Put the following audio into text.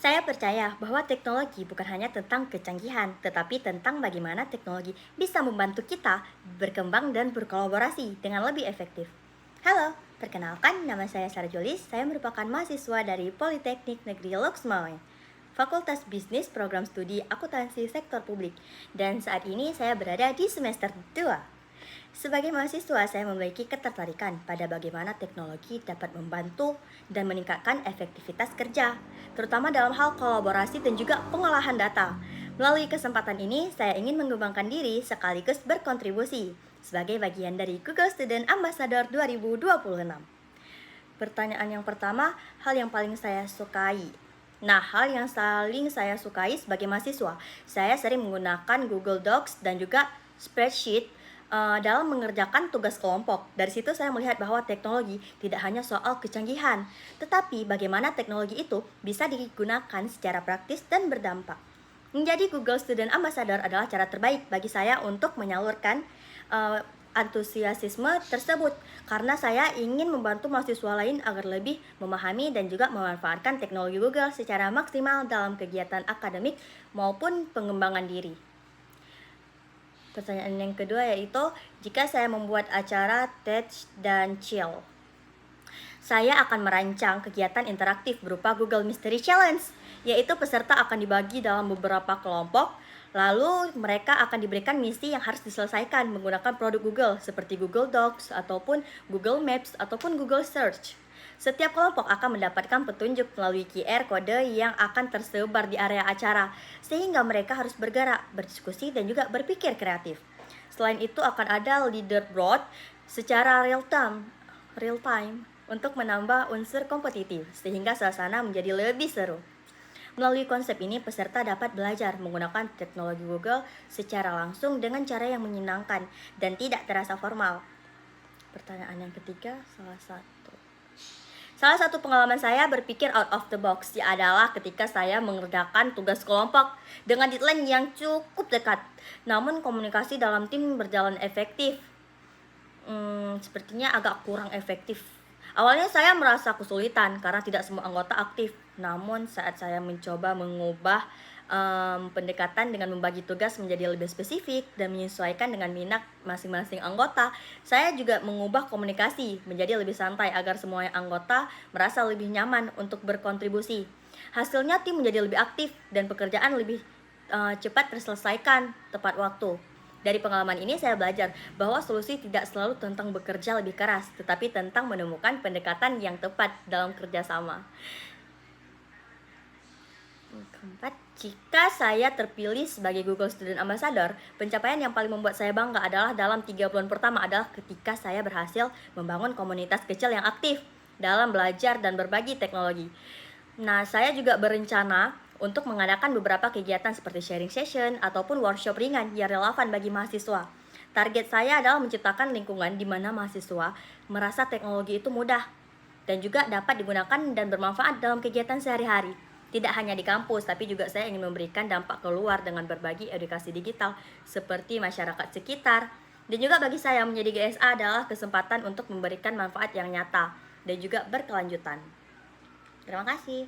Saya percaya bahwa teknologi bukan hanya tentang kecanggihan, tetapi tentang bagaimana teknologi bisa membantu kita berkembang dan berkolaborasi dengan lebih efektif. Halo, perkenalkan nama saya Sarah Jolis. Saya merupakan mahasiswa dari Politeknik Negeri Loksmawe, Fakultas Bisnis Program Studi Akuntansi Sektor Publik, dan saat ini saya berada di semester 2. Sebagai mahasiswa, saya memiliki ketertarikan pada bagaimana teknologi dapat membantu dan meningkatkan efektivitas kerja, terutama dalam hal kolaborasi dan juga pengolahan data. Melalui kesempatan ini, saya ingin mengembangkan diri sekaligus berkontribusi sebagai bagian dari Google Student Ambassador 2026. Pertanyaan yang pertama, hal yang paling saya sukai. Nah, hal yang paling saya sukai sebagai mahasiswa, saya sering menggunakan Google Docs dan juga spreadsheet dalam mengerjakan tugas kelompok. Dari situ saya melihat bahwa teknologi tidak hanya soal kecanggihan, tetapi bagaimana teknologi itu bisa digunakan secara praktis dan berdampak. Menjadi Google Student Ambassador adalah cara terbaik bagi saya untuk menyalurkan uh, antusiasme tersebut karena saya ingin membantu mahasiswa lain agar lebih memahami dan juga memanfaatkan teknologi Google secara maksimal dalam kegiatan akademik maupun pengembangan diri. Pertanyaan yang kedua yaitu, jika saya membuat acara TED dan Chill, saya akan merancang kegiatan interaktif berupa Google Mystery Challenge, yaitu peserta akan dibagi dalam beberapa kelompok, lalu mereka akan diberikan misi yang harus diselesaikan menggunakan produk Google seperti Google Docs ataupun Google Maps ataupun Google Search. Setiap kelompok akan mendapatkan petunjuk melalui QR kode yang akan tersebar di area acara, sehingga mereka harus bergerak, berdiskusi, dan juga berpikir kreatif. Selain itu akan ada leaderboard secara real time untuk menambah unsur kompetitif, sehingga suasana menjadi lebih seru. Melalui konsep ini, peserta dapat belajar menggunakan teknologi Google secara langsung dengan cara yang menyenangkan dan tidak terasa formal. Pertanyaan yang ketiga, Salah satu pengalaman saya berpikir out of the box adalah ketika saya mengerjakan tugas kelompok dengan deadline yang cukup dekat. Namun komunikasi dalam tim berjalan efektif. Sepertinya agak kurang efektif. Awalnya saya merasa kesulitan karena tidak semua anggota aktif. Namun saat saya mencoba mengubah pendekatan dengan membagi tugas menjadi lebih spesifik dan menyesuaikan dengan minat masing-masing anggota, saya juga mengubah komunikasi menjadi lebih santai agar semua anggota merasa lebih nyaman untuk berkontribusi. Hasilnya tim menjadi lebih aktif dan pekerjaan lebih cepat terselesaikan tepat waktu. Dari pengalaman ini saya belajar bahwa solusi tidak selalu tentang bekerja lebih keras, tetapi tentang menemukan pendekatan yang tepat dalam kerjasama. Keempat, jika saya terpilih sebagai Google Student Ambassador, pencapaian yang paling membuat saya bangga adalah dalam 3 bulan pertama adalah ketika saya berhasil membangun komunitas kecil yang aktif dalam belajar dan berbagi teknologi. Nah, saya juga berencana untuk mengadakan beberapa kegiatan seperti sharing session ataupun workshop ringan yang relevan bagi mahasiswa. Target saya adalah menciptakan lingkungan di mana mahasiswa merasa teknologi itu mudah dan juga dapat digunakan dan bermanfaat dalam kegiatan sehari-hari. Tidak hanya di kampus, tapi juga saya ingin memberikan dampak keluar dengan berbagi edukasi digital seperti masyarakat sekitar. Dan juga bagi saya menjadi GSA adalah kesempatan untuk memberikan manfaat yang nyata dan juga berkelanjutan. Terima kasih.